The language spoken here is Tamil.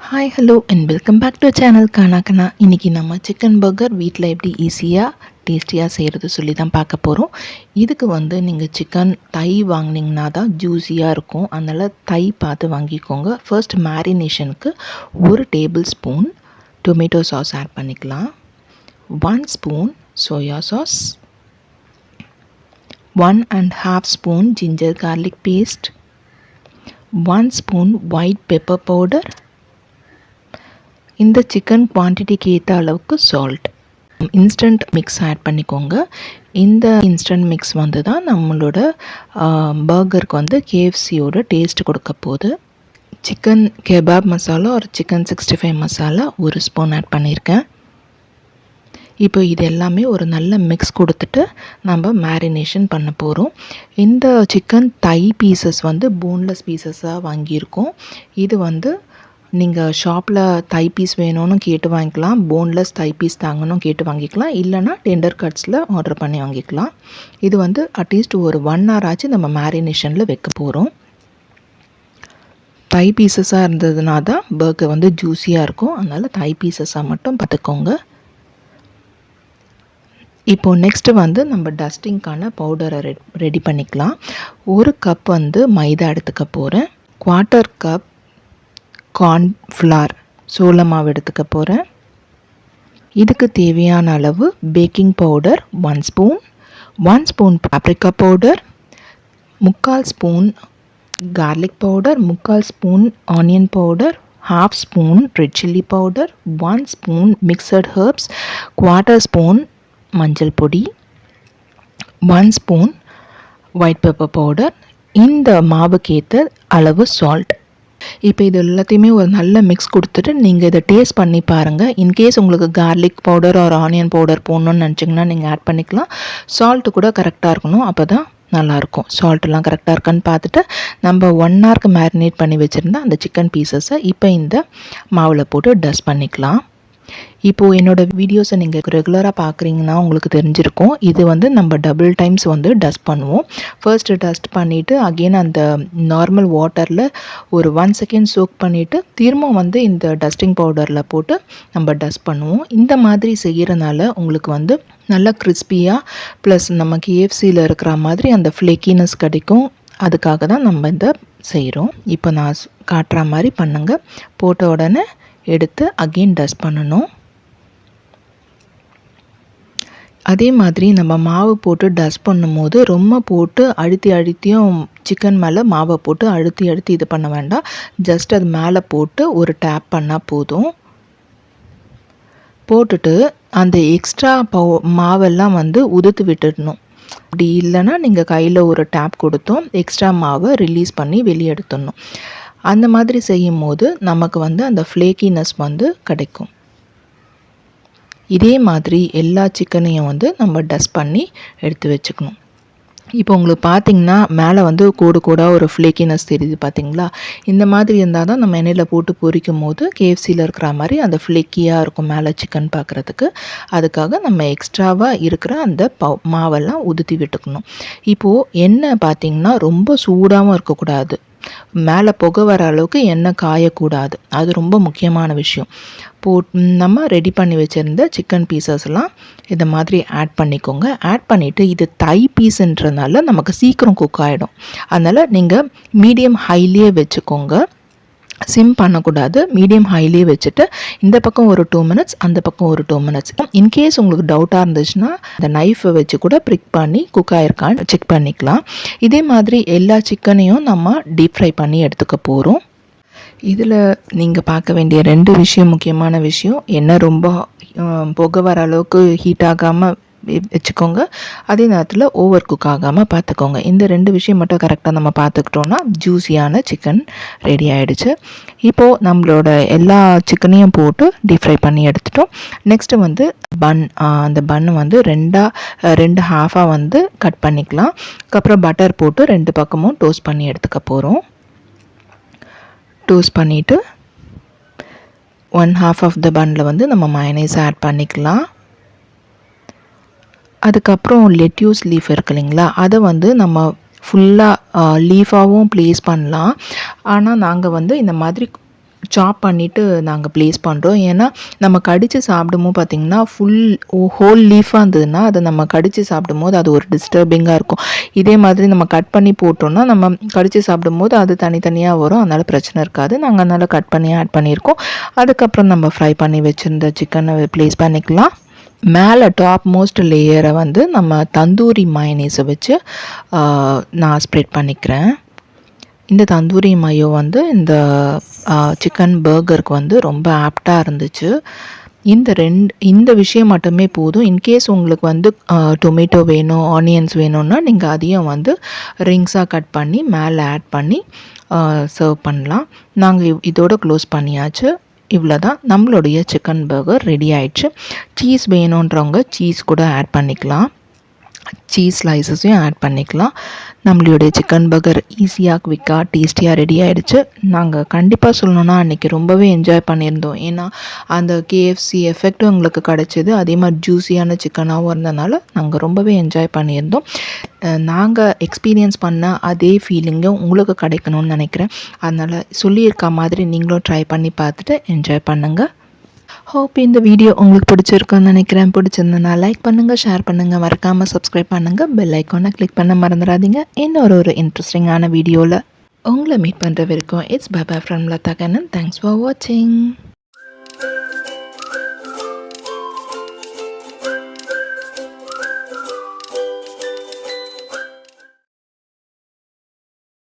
Hi hello and welcome back to channel Gaana. இன்றைக்கி நம்ம சிக்கன் பர்கர் வீட்டில் எப்படி ஈஸியாக டேஸ்டியாக செய்கிறது சொல்லி தான் பார்க்க போகிறோம். இதுக்கு வந்து நீங்கள் சிக்கன் தை வாங்கினீங்கன்னா தான் ஜூஸியாக இருக்கும். அதனால் தை பார்த்து வாங்கிக்கோங்க. ஃபர்ஸ்ட் மேரினேஷனுக்கு 1 table spoon tomato sauce add பண்ணிக்கலாம். 1 spoon soya sauce, 1½ spoon ginger garlic paste, 1 spoon white pepper powder, இந்த சிக்கன் குவான்டிட்டிக்கு ஏற்ற அளவுக்கு சால்ட், இன்ஸ்டன்ட் மிக்ஸ் ஆட் பண்ணிக்கோங்க. இந்த இன்ஸ்டன்ட் மிக்ஸ் வந்து தான் நம்மளோட பர்கருக்கு வந்து கேஎஃப்சியோட டேஸ்ட் கொடுக்க போகுது. சிக்கன் கெபாப் மசாலா ஒரு சிக்கன் 65 மசாலா 1 ஸ்பூன் ஆட் பண்ணியிருக்கேன். இப்போ இது எல்லாமே ஒரு நல்ல மிக்ஸ் கொடுத்துட்டு நம்ம மேரினேஷன் பண்ண போகிறோம். இந்த சிக்கன் தை பீசஸ் வந்து போன்லெஸ் பீசஸாக வாங்கியிருக்கோம். இது வந்து நீங்கள் ஷாப்பில் தை பீஸ் வேணும்னு கேட்டு வாங்கிக்கலாம், போன்லெஸ் தை பீஸ் தாங்கணும் கேட்டு வாங்கிக்கலாம், இல்லைனா டெண்டர் கட்ஸில் ஆர்டர் பண்ணி வாங்கிக்கலாம். இது வந்து அட்லீஸ்ட் ஒரு 1 hour ஆச்சு நம்ம மேரினேஷனில் வைக்க போகிறோம். தை பீசஸாக இருந்ததுனா தான் பர்கர் வந்து ஜூஸியாக இருக்கும். அதனால் தை பீசஸாக மட்டும் பார்த்துக்கோங்க. இப்போது நெக்ஸ்ட்டு வந்து நம்ம டஸ்டிங்க்கான பவுடரை ரெடி பண்ணிக்கலாம். 1 கப் வந்து மைதா எடுத்துக்க போகிறேன். 1/4 கப் கார்ன்ஃப்ளவர் சோள மாவு எடுத்துக்க போகிறேன். இதுக்கு தேவையான அளவு baking powder 1 spoon, 1 spoon paprika powder, 3/4 spoon garlic powder, 3/4 spoon onion powder, 1/2 spoon red chilli powder, 1 spoon mixed herbs, 1/4 spoon மஞ்சள் பொடி, 1 ஸ்பூன் ஒயிட் பெப்பர் பவுடர், இந்த மாவுக்கேற்ற அளவு சால்ட். இப்போ இது எல்லாத்தையுமே ஒரு நல்ல மிக்ஸ் கொடுத்துட்டு நீங்கள் இதை டேஸ்ட் பண்ணி பாருங்கள். இன்கேஸ் உங்களுக்கு கார்லிக் பவுடர் ஒரு ஆனியன் பவுடர் போடணுன்னு நினச்சிங்கன்னா நீங்கள் ஆட் பண்ணிக்கலாம். சால்ட்டு கூட கரெக்டாக இருக்கணும், அப்போ தான் நல்லாயிருக்கும். சால்ட்டெல்லாம் கரெக்டாக இருக்கான்னு பார்த்துட்டு நம்ம 1 hourக்கு மேரினேட் பண்ணி வச்சுருந்தா அந்த சிக்கன் பீசஸை இப்போ இந்த மாவில் போட்டு டஸ்ட் பண்ணிக்கலாம். இப்போது என்னோடய வீடியோஸை நீங்கள் ரெகுலராக பார்க்குறீங்கன்னா உங்களுக்கு தெரிஞ்சிருக்கும். இது வந்து நம்ம டபுள் டைம்ஸ் வந்து டஸ்ட் பண்ணுவோம். ஃபர்ஸ்ட்டு டஸ்ட் பண்ணிவிட்டு அகெயின் அந்த நார்மல் வாட்டரில் ஒரு 1 செகண்ட் சோக் பண்ணிவிட்டு திரும்ப வந்து இந்த டஸ்டிங் பவுடரில் போட்டு நம்ம டஸ்ட் பண்ணுவோம். இந்த மாதிரி செய்கிறனால உங்களுக்கு வந்து நல்லா கிறிஸ்பியாக ப்ளஸ் நம்ம கேஎஃப்சியில் இருக்கிற மாதிரி அந்த ஃப்ளேக்கினஸ் கிடைக்கும். அதுக்காக தான் நம்ம இந்த செய்கிறோம். இப்போ நான் காட்டுற மாதிரி பண்ணுங்கள். போட்ட உடனே எடுத்து அகெயின் டஸ்ட் பண்ணணும். அதே மாதிரி நம்ம மாவு போட்டு டஸ்ட் பண்ணும்போது ரொம்ப போட்டு அழுத்தியும் சிக்கன் மேலே மாவை போட்டு அழுத்தி இது பண்ண வேண்டாம். ஜஸ்ட் அது மேலே போட்டு ஒரு டேப் பண்ணால் போதும். போட்டுட்டு அந்த எக்ஸ்ட்ரா மாவெல்லாம் வந்து உதுத்து விட்டுடணும். அப்படி இல்லைன்னா நீங்கள் கையில் ஒரு டேப் கொடுத்தோம் எக்ஸ்ட்ரா மாவை ரிலீஸ் பண்ணி வெளியே எடுத்துடணும். அந்த மாதிரி செய்யும் போது நமக்கு வந்து அந்த ஃப்ளேக்கினஸ் வந்து கிடைக்கும். இதே மாதிரி எல்லா சிக்கனையும் வந்து நம்ம டஸ்ட் பண்ணி எடுத்து வச்சுக்கணும். இப்போ உங்களுக்கு பார்த்திங்கன்னா மேலே வந்து கோடாக ஒரு ஃப்ளேக்கினஸ் தெரியுது பார்த்தீங்களா? இந்த மாதிரி இருந்தால் தான் நம்ம எண்ணெயில் போட்டு பொரிக்கும் போது கேஎஃப்சியில் இருக்கிற மாதிரி அந்த ஃப்ளேக்கியாக இருக்கும் மேலே சிக்கன் பார்க்குறதுக்கு. அதுக்காக நம்ம எக்ஸ்ட்ராவாக இருக்கிற அந்த மாவெல்லாம் உதுத்தி விட்டுக்கணும். இப்போது எண்ணெய் பார்த்திங்கன்னா ரொம்ப சூடாகவும் இருக்கக்கூடாது, மேலே புகை வர அளவுக்கு எண்ணெய் காயக்கூடாது. அது ரொம்ப முக்கியமான விஷயம். நம்ம ரெடி பண்ணி வச்சுருந்த சிக்கன் பீசஸ்லாம் இந்த மாதிரி ஆட் பண்ணிக்கோங்க. ஆட் பண்ணிவிட்டு இது தை பீஸுன்றதுனால நமக்கு சீக்கிரம் குக் ஆகிடும். அதனால் நீங்கள் மீடியம் ஹைலியே வச்சுக்கோங்க, சிம் பண்ணக்கூடாது. மீடியம் ஹைலியே வச்சுட்டு இந்த பக்கம் ஒரு 2 minutes அந்த பக்கம் ஒரு 2 minutes. இன்கேஸ் உங்களுக்கு டவுட்டாக இருந்துச்சுன்னா அந்த நைஃபை வச்சு கூட ப்ரிக் பண்ணி குக் ஆகிருக்கான்னு செக் பண்ணிக்கலாம். இதே மாதிரி எல்லா சிக்கனையும் நம்ம டீப் ஃப்ரை பண்ணி எடுத்துக்க போகிறோம். இதில் நீங்கள் பார்க்க வேண்டிய 2 விஷயம், முக்கியமான விஷயம், எண்ணெய் ரொம்ப புகை வர அளவுக்கு ஹீட் ஆகாமல் வச்சுக்கோங்க, அதே நேரத்தில் ஓவர் குக் ஆகாமல் பார்த்துக்கோங்க. இந்த 2 விஷயம் மட்டும் கரெக்டாக நம்ம பார்த்துக்கிட்டோன்னா ஜூஸியான சிக்கன் ரெடி ஆகிடுச்சு. இப்போது நம்மளோட எல்லா சிக்கனையும் போட்டு டீப் ஃப்ரை பண்ணி எடுத்துட்டோம். நெக்ஸ்ட்டு வந்து அந்த பன்னு வந்து 2 ஹாஃபாக வந்து கட் பண்ணிக்கலாம். அதுக்கப்புறம் பட்டர் போட்டு 2 பக்கமும் டோஸ்ட் பண்ணி எடுத்துக்க போகிறோம். டோஸ்ட் பண்ணிவிட்டு 1/2 ஆஃப் த பன்னில் வந்து நம்ம மயோனைஸ் ஆட் பண்ணிக்கலாம். அதுக்கப்புறம் லெட்யூஸ் லீஃப் இருக்கு இல்லைங்களா, அதை வந்து நம்ம ஃபுல்லாக லீஃபாகவும் ப்ளேஸ் பண்ணலாம். ஆனால் நாங்கள் வந்து இந்த மாதிரி சாப் பண்ணிவிட்டு நாங்கள் ப்ளேஸ் பண்ணுறோம். ஏன்னா நம்ம கடித்து சாப்பிடும்போது பார்த்திங்கன்னா ஹோல் லீஃபாக இருந்ததுன்னா அதை நம்ம கடித்து சாப்பிடும்போது அது ஒரு டிஸ்டர்பிங்காக இருக்கும். இதே மாதிரி நம்ம கட் பண்ணி போட்டோம்னா நம்ம கடித்து சாப்பிடும்போது அது தனித்தனியாக வரும். அதனால் பிரச்சனை இருக்காது. நாங்கள் அதனால் கட் பண்ணி ஆட் பண்ணியிருக்கோம். அதுக்கப்புறம் நம்ம ஃப்ரை பண்ணி வச்சுருந்த சிக்கனை ப்ளேஸ் பண்ணிக்கலாம். மேலே டாப் மோஸ்ட் லேயரை வந்து நம்ம தந்தூரி மயனீஸை வச்சு நான் ஸ்ப்ரெட் பண்ணிக்கிறேன். இந்த தந்தூரி மயோ வந்து இந்த சிக்கன் பர்கருக்கு வந்து ரொம்ப ஆப்டாக இருந்துச்சு. இந்த விஷயம் மட்டுமே போதும். இன்கேஸ் உங்களுக்கு வந்து டொமேட்டோ வேணும், ஆனியன்ஸ் வேணும்னா நீங்கள் அதையும் வந்து ரிங்ஸாக கட் பண்ணி மேலே ஆட் பண்ணி சர்வ் பண்ணலாம். நாங்கள் இதோட க்ளோஸ் பண்ணியாச்சு. இவ்வளோதான், நம்மளுடைய சிக்கன் பர்கர் ரெடி ஆயிடுச்சு. சீஸ் வேணுன்றவங்க சீஸ் கூட ஆட் பண்ணிக்கலாம். சீஸ் ஸ்லைசஸையும் ஆட் பண்ணிக்கலாம். நம்மளுடைய சிக்கன் பர்கர் ஈஸியாக, குவிக்காக, டேஸ்டியாக ரெடி ஆகிடுச்சு. நாங்கள் கண்டிப்பாக சொல்லணுன்னா அன்றைக்கி ரொம்பவே என்ஜாய் பண்ணியிருந்தோம். ஏன்னா அந்த கேஎஃப்சி எஃபெக்ட்டும் எங்களுக்கு கிடச்சிது. அதே மாதிரி ஜூஸியான சிக்கனாகவும் இருந்ததுனால நாங்கள் ரொம்பவே என்ஜாய் பண்ணியிருந்தோம். நாங்கள் எக்ஸ்பீரியன்ஸ் பண்ண அதே ஃபீலிங்கும் உங்களுக்கு கிடைக்கணும்னு நினைக்கிறேன். அதனால் சொல்லியிருக்க மாதிரி நீங்களும் ட்ரை பண்ணி பார்த்துட்டு என்ஜாய் பண்ணுங்கள். ஹோப் இந்த வீடியோ உங்களுக்கு பிடிச்சிருக்குன்னு நினைக்கிறேன். பிடிச்சிருந்தனா லைக் பண்ணுங்கள், ஷேர் பண்ணுங்கள், மறக்காமல் சப்ஸ்கிரைப் பண்ணுங்கள், பெல் ஐக்கானை கிளிக் பண்ண மறந்துடாதீங்க. இன்னொரு இன்ட்ரெஸ்டிங்கான வீடியோவில் உங்களை மீட் பண்ணுற வரைக்கும் it's bye bye from Latha Kannan. Thanks for வாட்சிங்.